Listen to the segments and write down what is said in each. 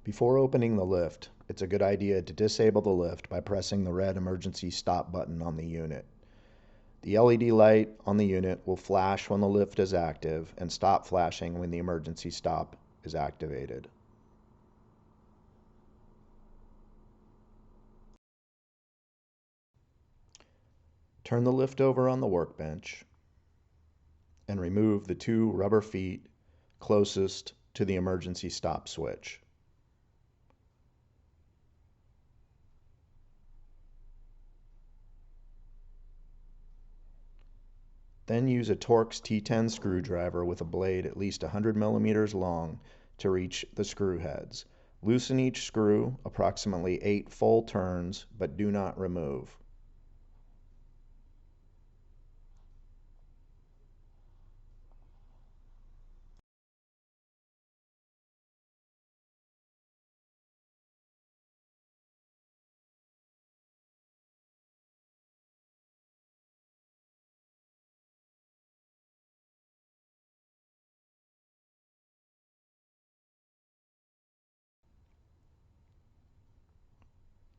Before opening the lift, it's a good idea to disable the lift by pressing the red emergency stop button on the unit. The LED light on the unit will flash when the lift is active and stop flashing when the emergency stop is activated. Turn the lift over on the workbench and remove the two rubber feet closest to the emergency stop switch. Then use a Torx T10 screwdriver with a blade at least 100 millimeters long to reach the screw heads. Loosen each screw approximately 8 full turns, but do not remove.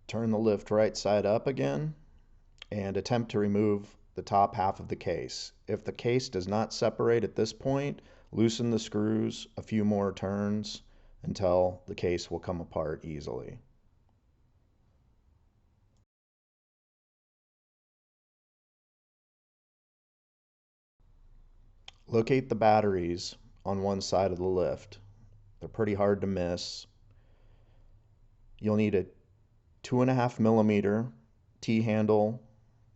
Turn the lift right side up again and attempt to remove the top half of the case. If the case does not separate at this point, loosen the screws a few more turns until the case will come apart easily. Locate the batteries on one side of the lift. They're pretty hard to miss. You'll need a 2.5 millimeter T-handle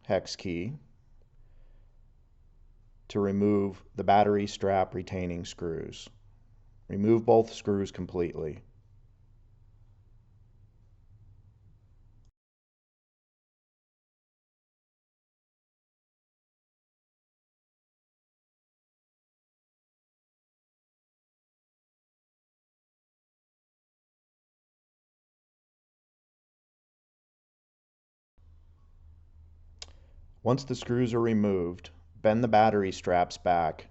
hex key to remove the battery strap retaining screws. Remove both screws completely. Once the screws are removed, bend the battery straps back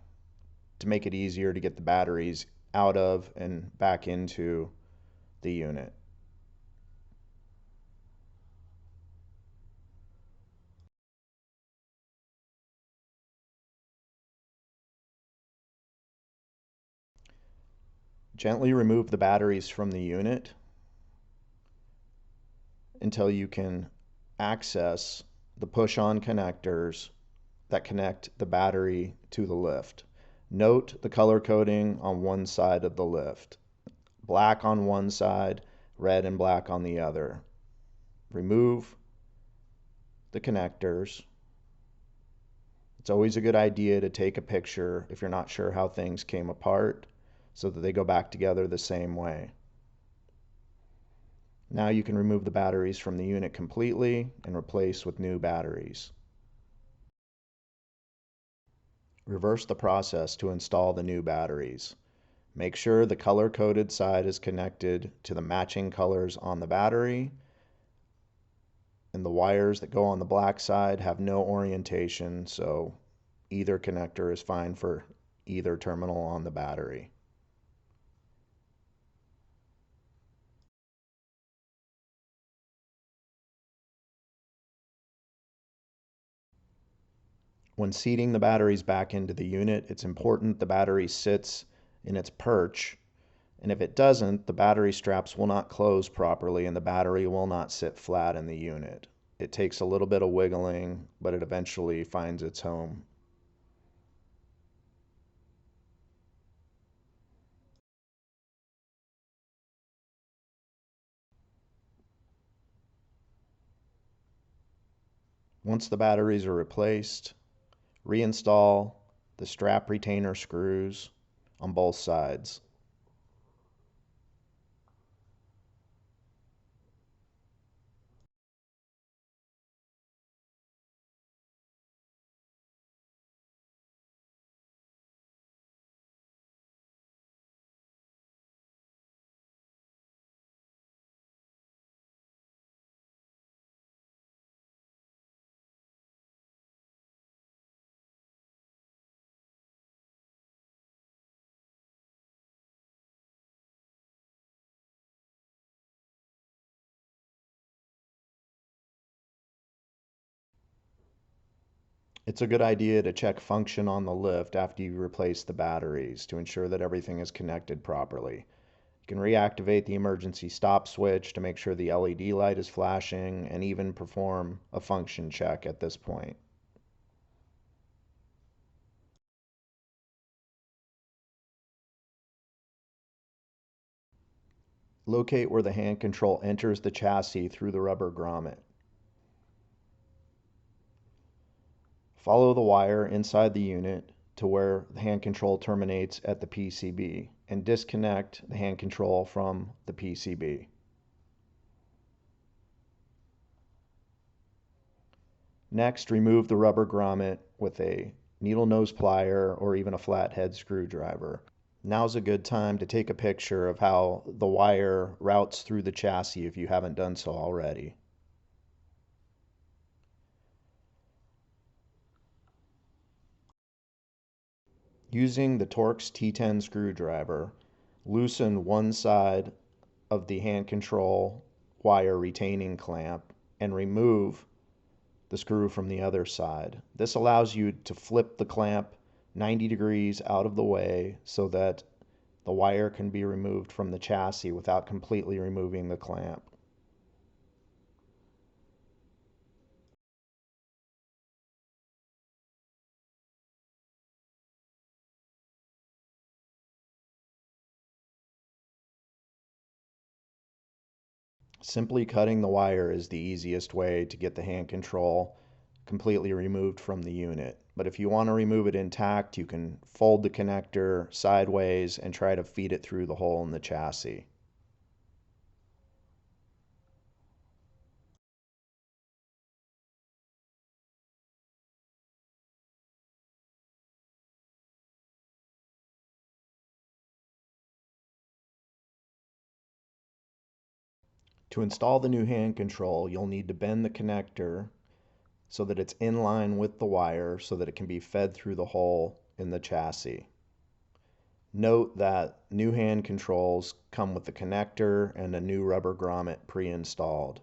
to make it easier to get the batteries out of and back into the unit. Gently remove the batteries from the unit until you can access the push-on connectors that connect the battery to the lift. Note the color coding on one side of the lift. Black on one side, red and black on the other. Remove the connectors. It's always a good idea to take a picture if you're not sure how things came apart so that they go back together the same way. Now you can remove the batteries from the unit completely and replace with new batteries. Reverse the process to install the new batteries. Make sure the color-coded side is connected to the matching colors on the battery, and the wires that go on the black side have no orientation, so either connector is fine for either terminal on the battery. When seating the batteries back into the unit, it's important the battery sits in its perch, and if it doesn't, the battery straps will not close properly and the battery will not sit flat in the unit. It takes a little bit of wiggling, but it eventually finds its home. Once the batteries are replaced, reinstall the strap retainer screws on both sides. It's a good idea to check function on the lift after you replace the batteries to ensure that everything is connected properly. You can reactivate the emergency stop switch to make sure the LED light is flashing and even perform a function check at this point. Locate where the hand control enters the chassis through the rubber grommet. Follow the wire inside the unit to where the hand control terminates at the PCB and disconnect the hand control from the PCB. Next, remove the rubber grommet with a needle nose plier or even a flathead screwdriver. Now's a good time to take a picture of how the wire routes through the chassis if you haven't done so already. Using the Torx T10 screwdriver, loosen one side of the hand control wire retaining clamp and remove the screw from the other side. This allows you to flip the clamp 90 degrees out of the way so that the wire can be removed from the chassis without completely removing the clamp. Simply cutting the wire is the easiest way to get the hand control completely removed from the unit. But if you want to remove it intact, you can fold the connector sideways and try to feed it through the hole in the chassis. To install the new hand control, you'll need to bend the connector so that it's in line with the wire so that it can be fed through the hole in the chassis. Note that new hand controls come with the connector and a new rubber grommet pre-installed.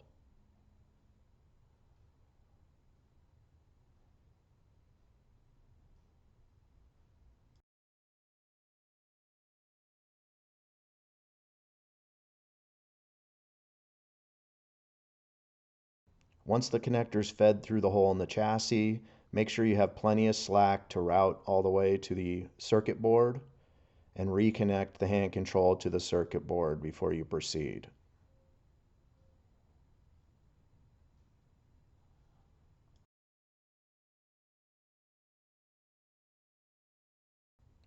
Once the connector's fed through the hole in the chassis, make sure you have plenty of slack to route all the way to the circuit board and reconnect the hand control to the circuit board before you proceed.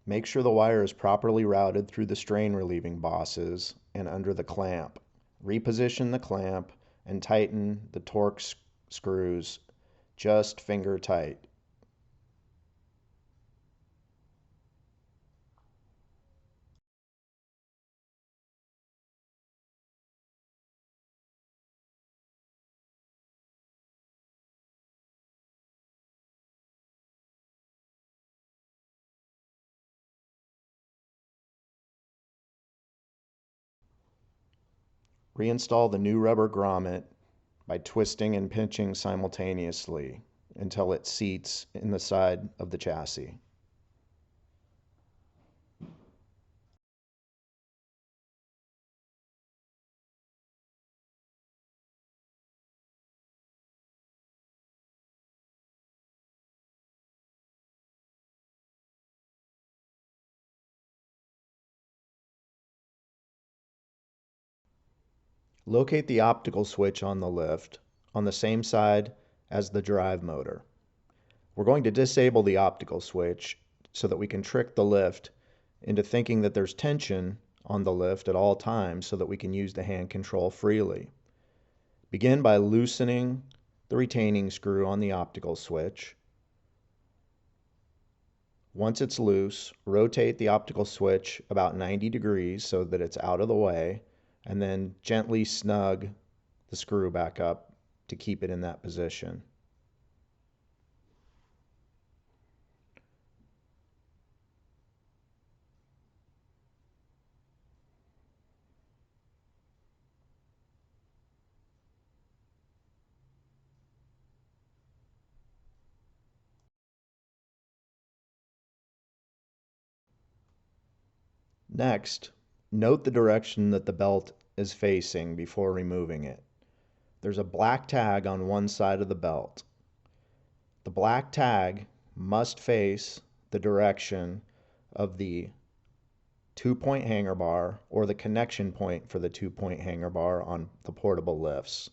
Make sure the wire is properly routed through the strain relieving bosses and under the clamp. Reposition the clamp and tighten the Torx screws just finger tight. Reinstall the new rubber grommet by twisting and pinching simultaneously until it seats in the side of the chassis. Locate the optical switch on the lift on the same side as the drive motor. We're going to disable the optical switch so that we can trick the lift into thinking that there's tension on the lift at all times so that we can use the hand control freely. Begin by loosening the retaining screw on the optical switch. Once it's loose, rotate the optical switch about 90 degrees so that it's out of the way, and then gently snug the screw back up to keep it in that position. Next, note the direction that the belt is facing before removing it. There's a black tag on one side of the belt. The black tag must face the direction of the 2-point hanger bar or the connection point for the 2-point hanger bar on the portable lifts.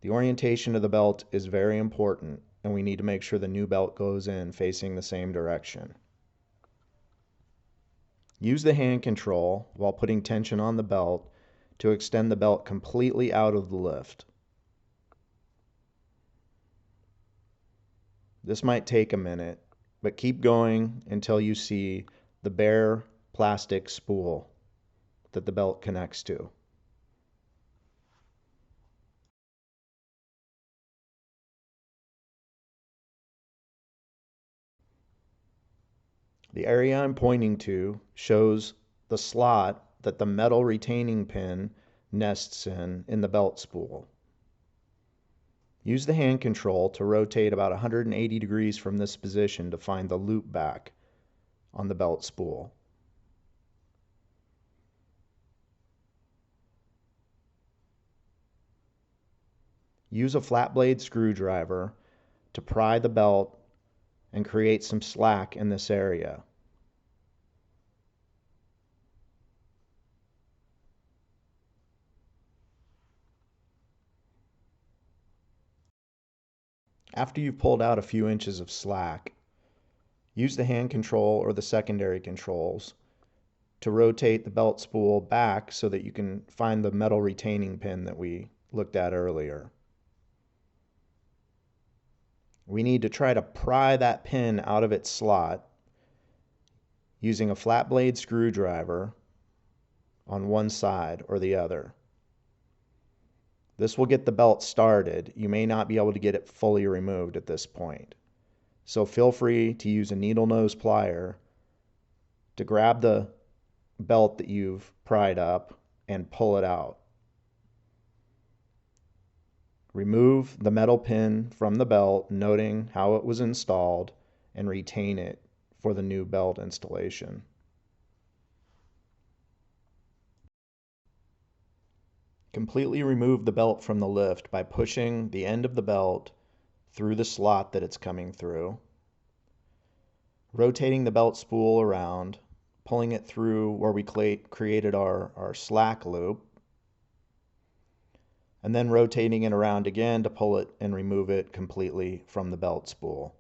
The orientation of the belt is very important, and we need to make sure the new belt goes in facing the same direction. Use the hand control while putting tension on the belt to extend the belt completely out of the lift. This might take a minute, but keep going until you see the bare plastic spool that the belt connects to. The area I'm pointing to shows the slot that the metal retaining pin nests in the belt spool. Use the hand control to rotate about 180 degrees from this position to find the loop back on the belt spool. Use a flat blade screwdriver to pry the belt and create some slack in this area. After you've pulled out a few inches of slack, use the hand control or the secondary controls to rotate the belt spool back so that you can find the metal retaining pin that we looked at earlier. We need to try to pry that pin out of its slot using a flat blade screwdriver on one side or the other. This will get the belt started. You may not be able to get it fully removed at this point. So feel free to use a needle nose plier to grab the belt that you've pried up and pull it out. Remove the metal pin from the belt, noting how it was installed, and retain it for the new belt installation. Completely remove the belt from the lift by pushing the end of the belt through the slot that it's coming through, rotating the belt spool around, pulling it through where we created our slack loop, and then rotating it around again to pull it and remove it completely from the belt spool.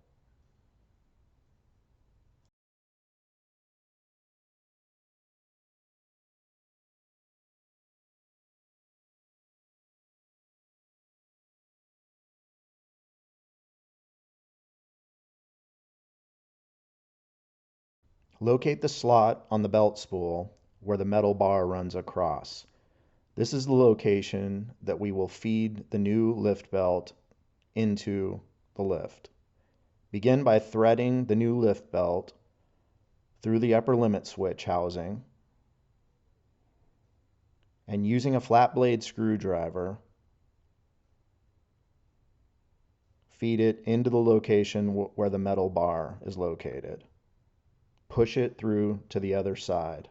Locate the slot on the belt spool where the metal bar runs across. This is the location that we will feed the new lift belt into the lift. Begin by threading the new lift belt through the upper limit switch housing and using a flat blade screwdriver, feed it into the location where the metal bar is located. Push it through to the other side.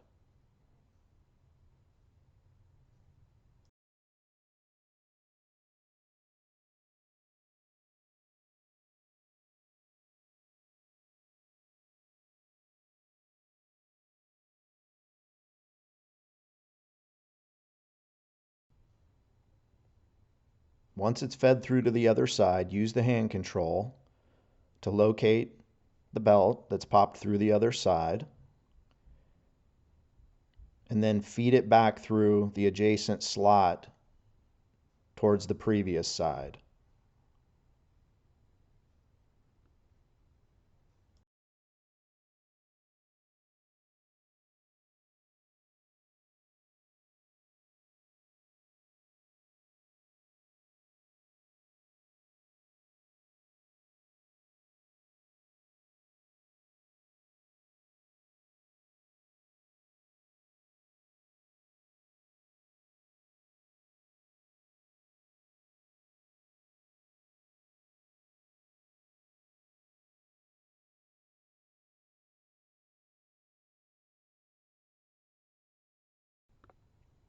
Once it's fed through to the other side, use the hand control to locate the belt that's popped through the other side, and then feed it back through the adjacent slot towards the previous side.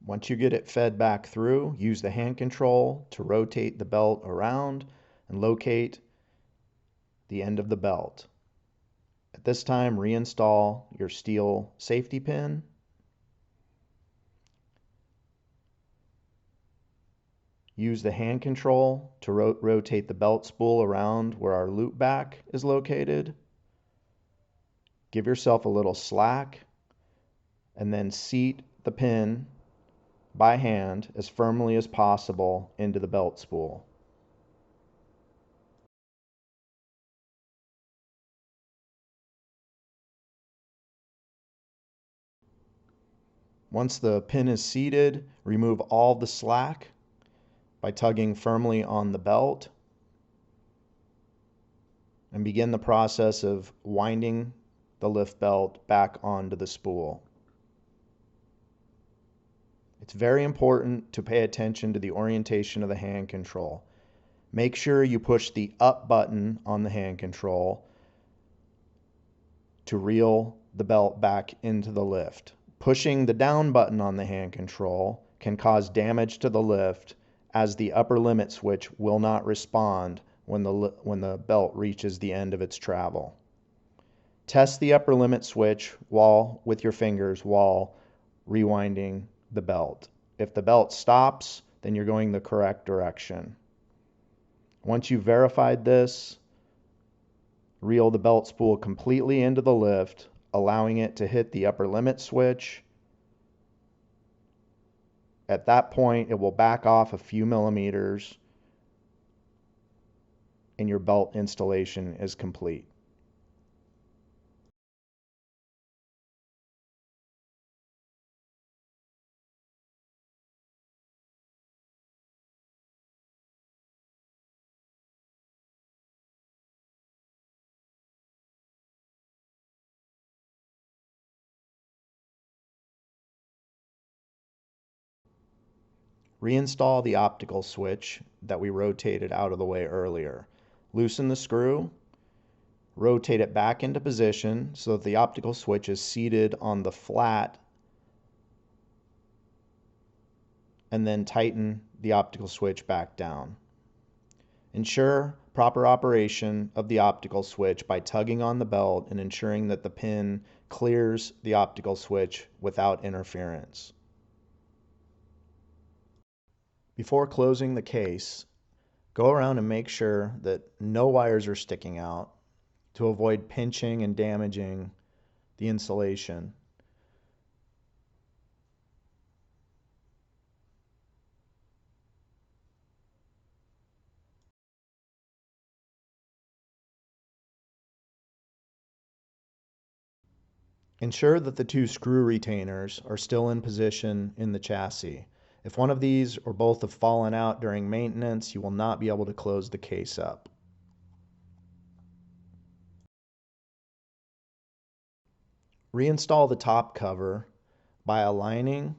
Once you get it fed back through, use the hand control to rotate the belt around and locate the end of the belt. At this time, reinstall your steel safety pin. Use the hand control to rotate the belt spool around where our loop back is located. Give yourself a little slack and then seat the pin by hand as firmly as possible into the belt spool. Once the pin is seated, remove all the slack by tugging firmly on the belt and begin the process of winding the lift belt back onto the spool. It's very important to pay attention to the orientation of the hand control. Make sure you push the up button on the hand control to reel the belt back into the lift. Pushing the down button on the hand control can cause damage to the lift, as the upper limit switch will not respond when the belt reaches the end of its travel. Test the upper limit switch with your fingers while rewinding the belt. If the belt stops, then you're going the correct direction. Once you've verified this, reel the belt spool completely into the lift, allowing it to hit the upper limit switch. At that point, it will back off a few millimeters and your belt installation is complete. Reinstall the optical switch that we rotated out of the way earlier. Loosen the screw, rotate it back into position so that the optical switch is seated on the flat, and then tighten the optical switch back down. Ensure proper operation of the optical switch by tugging on the belt and ensuring that the pin clears the optical switch without interference. Before closing the case, go around and make sure that no wires are sticking out to avoid pinching and damaging the insulation. Ensure that the two screw retainers are still in position in the chassis. If one of these or both have fallen out during maintenance, you will not be able to close the case up. Reinstall the top cover by aligning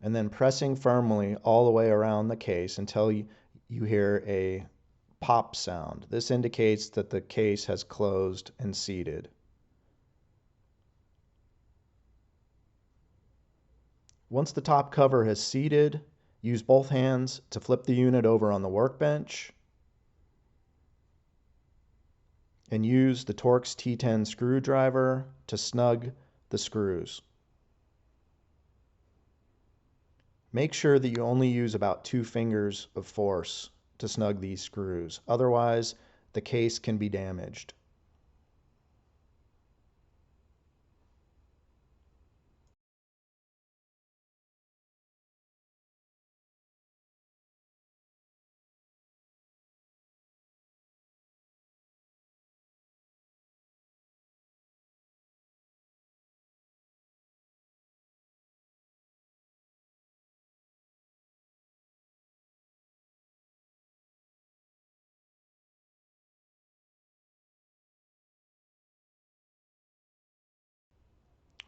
and then pressing firmly all the way around the case until you hear a pop sound. This indicates that the case has closed and seated. Once the top cover has seated, use both hands to flip the unit over on the workbench and use the Torx T10 screwdriver to snug the screws. Make sure that you only use about 2 fingers of force to snug these screws. Otherwise, the case can be damaged.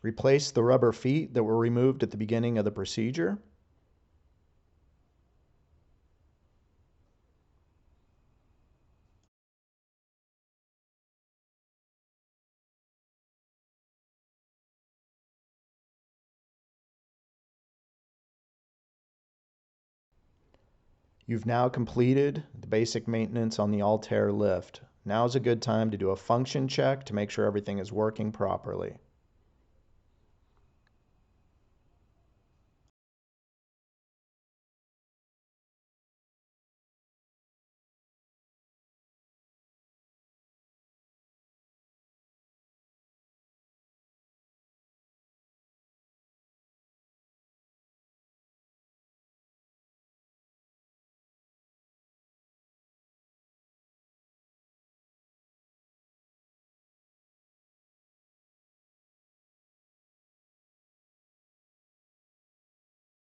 Replace the rubber feet that were removed at the beginning of the procedure. You've now completed the basic maintenance on the Altair lift. Now is a good time to do a function check to make sure everything is working properly.